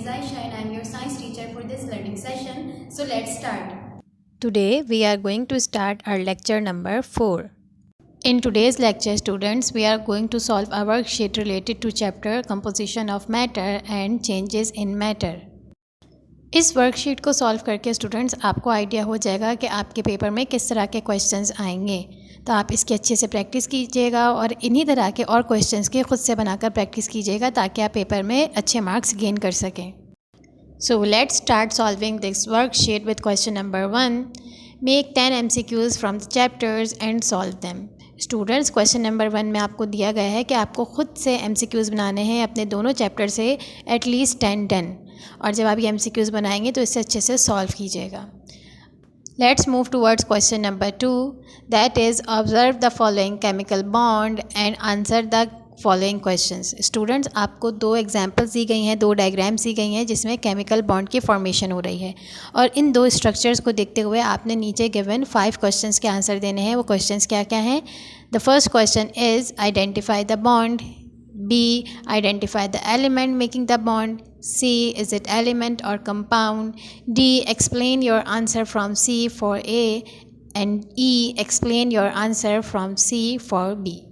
is Aisha and I am your science teacher for this learning session. So let's start. Today we are going to start our lecture number 4. In today's lecture, students, we are going to solve a worksheet related to chapter Composition of Matter and Changes in Matter. इस worksheet को solve करके students आपको idea हो जाएगा कि आपके paper में किस तरह के क्वेश्चंस आएंगे। तो आप इसकी अच्छे से प्रैक्टिस कीजिएगा और इन्हीं तरह के और क्वेश्चंस के खुद से बनाकर प्रैक्टिस कीजिएगा ताकि आप पेपर में अच्छे मार्क्स गेन कर सकें। So let's start solving this worksheet with question number 1. Make 10 MCQs from the chapters and solve them. Students, question number 1 में आपको दिया गया है कि आपको खुद से MCQs बनाने हैं अपने दोनों चैप्टर से एटलीस्ट 10 और जब आप ये MCQs बनाएंगे तो इससे अच्छे से सॉल्व कीजिएगा। Let's move towards question number 2, that is observe the following chemical bond and answer the following questions. Students, आपको 2 एग्जांपल्स दी गई हैं, 2 डायग्राम्स दी गई हैं जिसमें केमिकल बॉन्ड की फॉर्मेशन हो रही है और इन 2 स्ट्रक्चर्स को देखते हुए आपने नीचे गिवन 5 क्वेश्चंस के आंसर देने हैं। वो क्वेश्चंस क्या क्या हैं? The first question is identify the bond, B identify the element making the bond, C is it element और compound, D explain your answer from C for A and E explain your answer from C for B.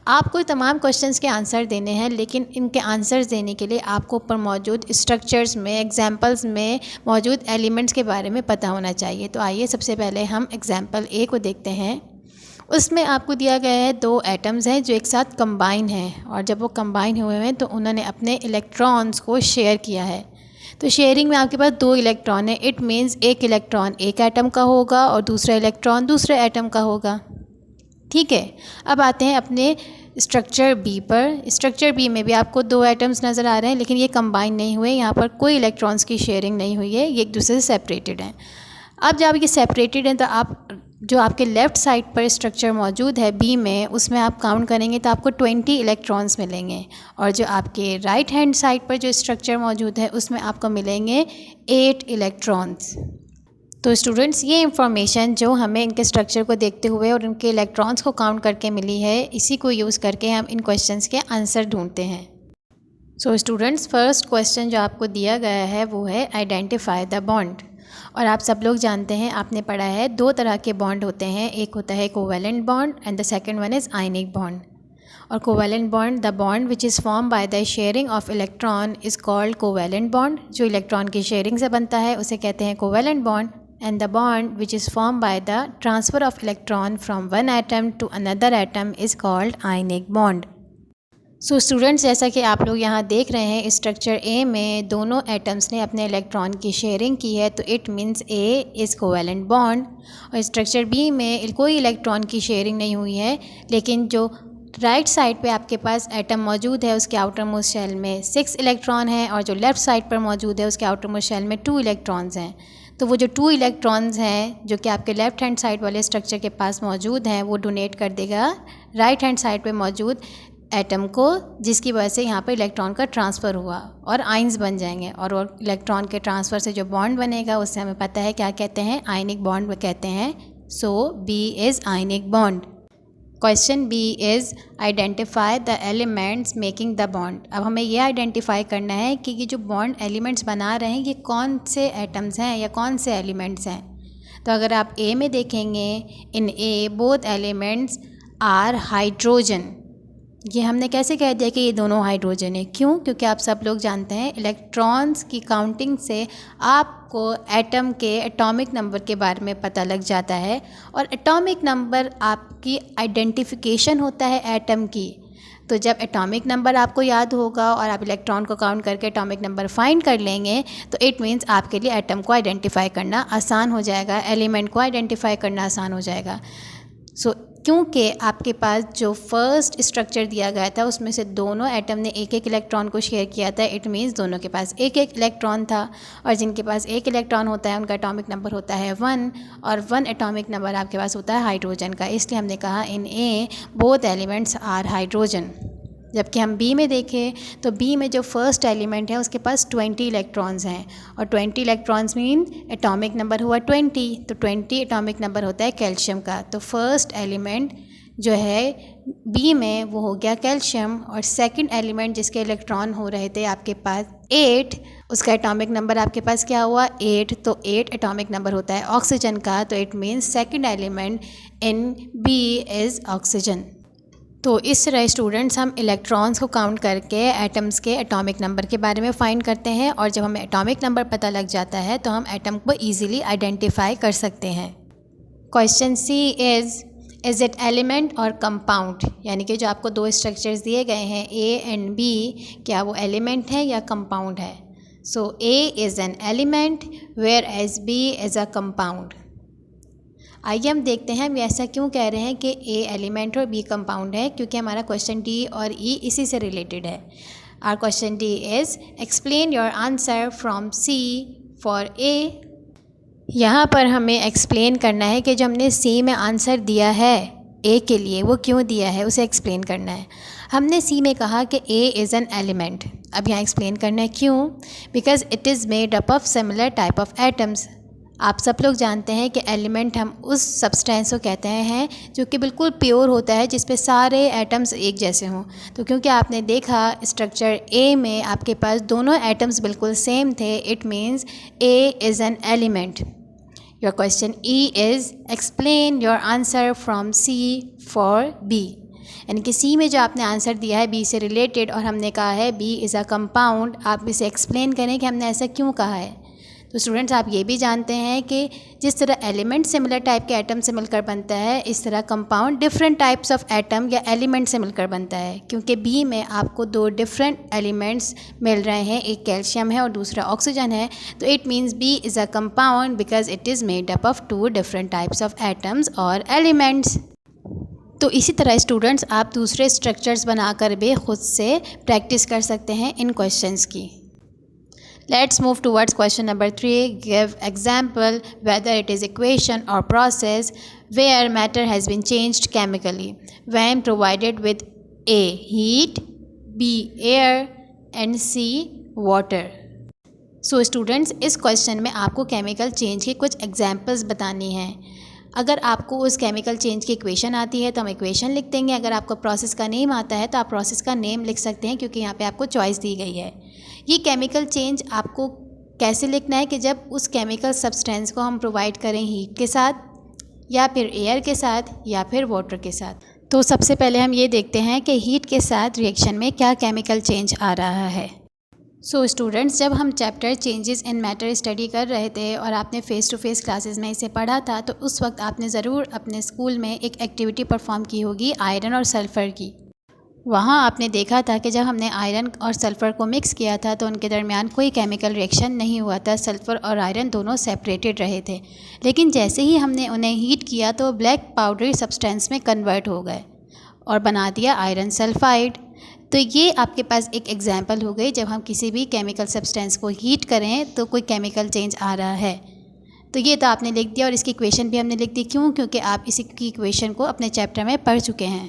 आपको तमाम questions के answer देने हैं, लेकिन इनके answers देने के लिए आपको ऊपर मौजूद स्ट्रक्चर्स में, एग्जांपल्स में मौजूद एलिमेंट्स के बारे में पता होना चाहिए। तो आइए सबसे पहले हम एग्जांपल ए को देखते हैं। उसमें आपको दिया गया है 2 एटम्स हैं जो एक साथ कंबाइन हैं और जब वो कंबाइन हुए हैं तो उन्होंने अपने इलेक्ट्रॉन्स को शेयर किया है। तो शेयरिंग में आपके पास 2 इलेक्ट्रॉन है। इट मीन्स एक इलेक्ट्रॉन एक एटम का होगा और दूसरा इलेक्ट्रॉन दूसरे एटम का होगा। ठीक है, अब आते हैं अपने स्ट्रक्चर बी पर। स्ट्रक्चर बी में भी आपको 2 एटम्स नज़र आ रहे हैं, लेकिन ये कंबाइन नहीं हुए, यहाँ पर कोई इलेक्ट्रॉन्स की शेयरिंग नहीं हुई है, ये एक दूसरे से सेपरेटेड हैं। अब जब ये सेपरेटेड हैं तो आप जो आपके लेफ़्ट साइड पर स्ट्रक्चर मौजूद है बी में, उसमें आप काउंट करेंगे तो आपको 20 इलेक्ट्रॉन्स मिलेंगे और जो आपके राइट हैंड साइड पर जो स्ट्रक्चर मौजूद है उसमें आपको मिलेंगे 8 इलेक्ट्रॉन्स। तो स्टूडेंट्स, ये इंफॉर्मेशन जो हमें इनके स्ट्रक्चर को देखते हुए और इनके इलेक्ट्रॉन्स को काउंट करके मिली है, इसी को यूज़ करके हम इन क्वेश्चंस के आंसर ढूंढते हैं। सो स्टूडेंट्स, फर्स्ट क्वेश्चन जो आपको दिया गया है वो है आइडेंटिफाई द बॉन्ड। और आप सब लोग जानते हैं, आपने पढ़ा है 2 तरह के बॉन्ड होते हैं, एक होता है covalent bond and the second one is ionic bond. और covalent bond, the bond which is form by the sharing of electron is called covalent bond. जो इलेक्ट्रॉन की शेयरिंग से बनता है उसे कहते हैं covalent bond. And the bond which is formed by the transfer of electron from one atom to another atom is called ionic bond. So students, जैसा कि आप लोग यहाँ देख रहे हैं, स्ट्रक्चर A में दोनों एटम्स ने अपने इलेक्ट्रॉन की शेयरिंग की है, तो it means A is covalent bond. और स्ट्रक्चर B में कोई इलेक्ट्रॉन की शेयरिंग नहीं हुई है, लेकिन जो राइट साइड पे आपके पास एटम मौजूद है उसके आउटर मोस्ट शेल में 6 इलेक्ट्रॉन हैं और जो लेफ़्ट साइड पर मौजूद है उसके आउटर मोस्ट शेल में 2 इलेक्ट्रॉन्स हैं। तो वो जो 2 इलेक्ट्रॉन्स हैं जो कि आपके लेफ़्ट हैंड साइड वाले स्ट्रक्चर के पास मौजूद हैं, वो डोनेट कर देगा राइट हैंड साइड पे मौजूद एटम को, जिसकी वजह से यहाँ पर इलेक्ट्रॉन का ट्रांसफ़र हुआ और आइंस बन जाएंगे। और वो इलेक्ट्रॉन के ट्रांसफ़र से जो बॉन्ड बनेगा उससे हमें पता है क्या कहते हैं, आयनिक बॉन्ड कहते हैं। So B is ionic bond. Question B is identify the elements making the bond. अब हमें ये आइडेंटिफाई करना है कि ये जो बॉन्ड एलिमेंट्स बना रहे हैं ये कौन से एटम्स हैं या कौन से एलिमेंट्स हैं। तो अगर आप ए में देखेंगे, इन A both elements are hydrogen. ये हमने कैसे कह दिया कि ये दोनों हाइड्रोजन है? क्यों? क्योंकि आप सब लोग जानते हैं इलेक्ट्रॉन्स की काउंटिंग से आपको एटम के एटॉमिक नंबर के बारे में पता लग जाता है और एटॉमिक नंबर आपकी आइडेंटिफिकेशन होता है एटम की। तो जब एटॉमिक नंबर आपको याद होगा और आप इलेक्ट्रॉन को काउंट करके एटॉमिक नंबर फाइंड कर लेंगे तो इट मीन्स आपके लिए एटम को आइडेंटिफाई करना आसान हो जाएगा, एलिमेंट को आइडेंटिफाई करना आसान हो जाएगा। सो क्योंकि आपके पास जो फर्स्ट स्ट्रक्चर दिया गया था उसमें से दोनों एटम ने एक एक इलेक्ट्रॉन को शेयर किया था, इट मीन्स दोनों के पास एक एक इलेक्ट्रॉन था और जिनके पास एक इलेक्ट्रॉन होता है उनका एटॉमिक नंबर होता है 1 और 1 एटॉमिक नंबर आपके पास होता है हाइड्रोजन का। इसलिए हमने कहा इन A both elements are hydrogen. जबकि हम बी में देखें तो बी में जो फर्स्ट एलिमेंट है उसके पास 20 इलेक्ट्रॉन्स हैं और 20 इलेक्ट्रॉन्स मीन एटॉमिक नंबर हुआ 20, तो 20 एटॉमिक नंबर होता है कैल्शियम का। तो फर्स्ट एलिमेंट जो है बी में वो हो गया कैल्शियम, और सेकंड एलिमेंट जिसके इलेक्ट्रॉन हो रहे थे आपके पास 8, उसका एटॉमिक नंबर आपके पास क्या हुआ 8, तो 8 एटॉमिक नंबर होता है ऑक्सीजन का, तो it means second element in B is oxygen. तो इस तरह स्टूडेंट्स हम इलेक्ट्रॉन्स को काउंट करके एटम्स के एटॉमिक नंबर के बारे में फाइंड करते हैं, और जब हमें एटॉमिक नंबर पता लग जाता है तो हम एटम को ईजिली आइडेंटिफाई कर सकते हैं। Question C is it element और कंपाउंड, यानी कि जो आपको दो स्ट्रक्चर्स दिए गए हैं ए एंड बी, क्या वो एलिमेंट है या कंपाउंड है। So A is an element whereas B is a compound. आइए हम देखते हैं हम ऐसा क्यों कह रहे हैं कि ए एलिमेंट और बी कंपाउंड है, क्योंकि हमारा क्वेश्चन डी और ई इसी से रिलेटेड है। Our question D is explain your answer from C for A. यहाँ पर हमें एक्सप्लेन करना है कि जो हमने सी में आंसर दिया है ए के लिए वो क्यों दिया है, उसे एक्सप्लेन करना है। हमने सी में कहा कि ए इज़ एन एलिमेंट, अब यहाँ एक्सप्लेन करना है क्यों, because it is made up of similar type of atoms. आप सब लोग जानते हैं कि एलिमेंट हम उस सब्सटेंस को कहते हैं जो कि बिल्कुल प्योर होता है, जिस पे सारे एटम्स एक जैसे हों। तो क्योंकि आपने देखा स्ट्रक्चर ए में आपके पास दोनों एटम्स बिल्कुल सेम थे, it means A is an element. Your question E is explain your answer from C for B, यानी कि सी में जो आपने आंसर दिया है बी से रिलेटेड और हमने कहा है बी इज़ अ कंपाउंड, आप इसे एक्सप्लेन करें कि हमने ऐसा क्यों कहा है। तो स्टूडेंट्स आप ये भी जानते हैं कि जिस तरह एलिमेंट सिमिलर टाइप के एटम से मिलकर बनता है, इस तरह compound different types of atom या एलिमेंट से मिलकर बनता है। क्योंकि बी में आपको दो डिफरेंट एलिमेंट्स मिल रहे हैं, एक कैल्शियम है और दूसरा ऑक्सीजन है, तो it means B is a compound because it is made up of two different types of atoms और एलिमेंट्स। तो इसी तरह स्टूडेंट्स आप दूसरे स्ट्रक्चर्स बनाकर भी खुद से प्रैक्टिस कर सकते हैं इन क्वेश्चंस की। Let's move towards question number 3. Give example whether it is equation or process where matter has been changed chemically when provided with A. heat, B. air and C. water. So students इस question में आपको chemical change की कुछ examples बतानी हैं। अगर आपको उस केमिकल चेंज की इक्वेशन आती है तो हम इक्वेशन लिख देंगे, अगर आपको प्रोसेस का नेम आता है तो आप प्रोसेस का नेम लिख सकते हैं, क्योंकि यहाँ पे आपको चॉइस दी गई है। ये केमिकल चेंज आपको कैसे लिखना है कि जब उस केमिकल सब्सटेंस को हम प्रोवाइड करें हीट के साथ या फिर एयर के साथ या फिर वाटर के साथ। तो सबसे पहले हम ये देखते हैं कि हीट के साथ रिएक्शन में क्या केमिकल चेंज आ रहा है। सो स्टूडेंट्स जब हम chapter changes in matter study कर रहे थे और आपने फ़ेस टू फेस क्लासेस में इसे पढ़ा था, तो उस वक्त आपने ज़रूर अपने स्कूल में एक एक्टिविटी परफॉर्म की होगी आयरन और सल्फ़र की। वहाँ आपने देखा था कि जब हमने आयरन और सल्फ़र को मिक्स किया था तो उनके दरमियान कोई केमिकल रिएक्शन नहीं हुआ था, सल्फ़र और आयरन दोनों सेपरेटेड रहे थे। लेकिन जैसे ही हमने उन्हें हीट किया तो ब्लैक पाउडरी सब्सटेंस में कन्वर्ट हो गए और बना दिया आयरन सल्फाइड। तो ये आपके पास एक एग्जांपल हो गई, जब हम किसी भी केमिकल सब्सटेंस को हीट करें तो कोई केमिकल चेंज आ रहा है। तो ये तो आपने लिख दिया और इसकी इक्वेशन भी हमने लिख दी। क्यों? क्योंकि आप इसी की इक्वेशन को अपने चैप्टर में पढ़ चुके हैं।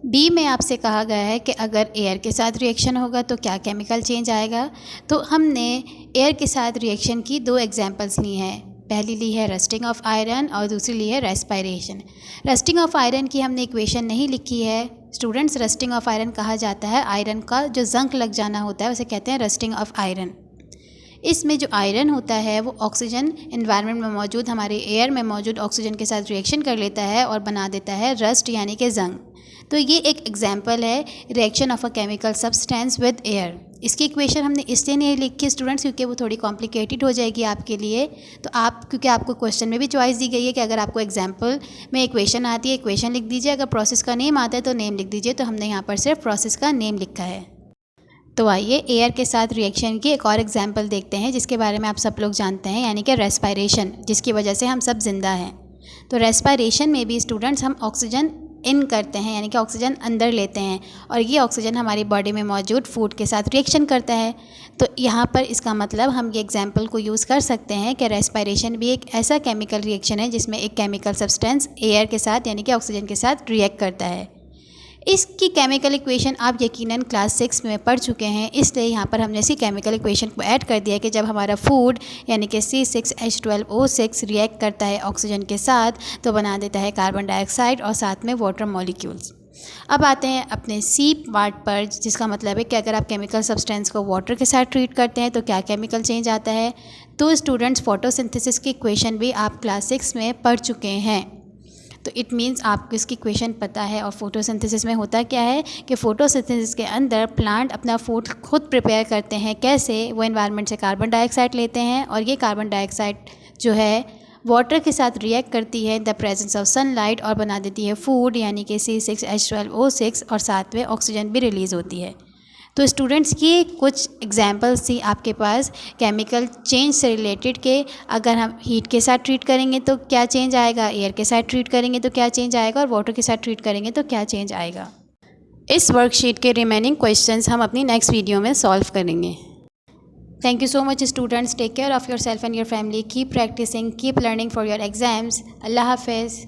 बी में आपसे कहा गया है कि अगर एयर के साथ रिएक्शन होगा तो क्या केमिकल चेंज आएगा। तो हमने एयर के साथ रिएक्शन की दो एग्जांपल्स ली हैं। पहली ली है रस्टिंग ऑफ आयरन और दूसरी ली है रेस्पिरेशन। रस्टिंग ऑफ आयरन की हमने इक्वेशन नहीं लिखी है। स्टूडेंट्स रस्टिंग ऑफ आयरन कहा जाता है आयरन का जो जंक लग जाना होता है उसे कहते हैं रस्टिंग ऑफ आयरन। इसमें जो आयरन होता है वो ऑक्सीजन एनवायरनमेंट में मौजूद हमारे एयर में मौजूद ऑक्सीजन के साथ रिएक्शन कर लेता है और बना देता है रस्ट यानी कि जंग। तो ये एक एग्जांपल है reaction of a chemical substance with air. इसकी इक्वेशन हमने इसलिए नहीं लिखी स्टूडेंट्स क्योंकि वो थोड़ी कॉम्प्लिकेटेड हो जाएगी आपके लिए। तो आप क्योंकि आपको क्वेश्चन में भी चॉइस दी गई है कि अगर आपको एग्जांपल में इक्वेशन आती है इक्वेशन लिख दीजिए, अगर प्रोसेस का नेम आता है तो नेम लिख दीजिए। तो हमने यहाँ पर सिर्फ प्रोसेस का नेम लिखा है। तो आइए एयर के साथ रिएक्शन की एक और एग्जांपल देखते हैं जिसके बारे में आप सब लोग जानते हैं, यानी कि रेस्पिरेशन, जिसकी वजह से हम सब जिंदा हैं। तो रेस्पिरेशन में भी स्टूडेंट्स हम ऑक्सीजन इन करते हैं, यानी कि ऑक्सीजन अंदर लेते हैं और ये ऑक्सीजन हमारी बॉडी में मौजूद फूड के साथ रिएक्शन करता है। तो यहाँ पर इसका मतलब हम ये एग्जांपल को यूज़ कर सकते हैं कि रेस्पिरेशन भी एक ऐसा केमिकल रिएक्शन है जिसमें एक केमिकल सब्सटेंस एयर के साथ यानी कि ऑक्सीजन के साथ रिएक्ट करता है। इसकी केमिकल इक्वेशन आप यकीनन क्लास 6 में पढ़ चुके हैं, इसलिए यहाँ पर हमने इसी केमिकल इक्वेशन को ऐड कर दिया कि जब हमारा फूड यानी कि C6H12O6 रिएक्ट करता है ऑक्सीजन के साथ तो बना देता है कार्बन डाइऑक्साइड और साथ में वाटर मॉलिक्यूल्स। अब आते हैं अपने सी पार्ट पर, जिसका मतलब है कि अगर आप केमिकल सब्सटेंस को वाटर के साथ ट्रीट करते हैं तो क्या केमिकल चेंज आता है। तो स्टूडेंट्स, फोटोसिंथेसिस की इक्वेशन भी आप क्लास 6 में पढ़ चुके हैं, तो इट मीन्स आपको इसकी इक्वेशन पता है। और फोटोसिंथेसिस में होता क्या है कि फोटोसिंथेसिस के अंदर प्लांट अपना फूड खुद प्रिपेयर करते हैं। कैसे? वो एनवायरनमेंट से कार्बन डाइऑक्साइड लेते हैं और ये कार्बन डाइऑक्साइड जो है वाटर के साथ रिएक्ट करती है in the presence of sunlight और बना देती है फूड यानी कि C6H12O6 और साथ में ऑक्सीजन भी रिलीज़ होती है। तो स्टूडेंट्स, ये कुछ एग्जांपल्स थी आपके पास केमिकल चेंज से रिलेटेड के अगर हम हीट के साथ ट्रीट करेंगे तो क्या चेंज आएगा, एयर के साथ ट्रीट करेंगे तो क्या चेंज आएगा और वाटर के साथ ट्रीट करेंगे तो क्या चेंज आएगा। इस वर्कशीट के रिमेनिंग क्वेश्चंस हम अपनी नेक्स्ट वीडियो में सॉल्व करेंगे। Thank you so much students. Take care of yourself and your family. Keep practicing, keep learning for your exams. Allah Hafiz.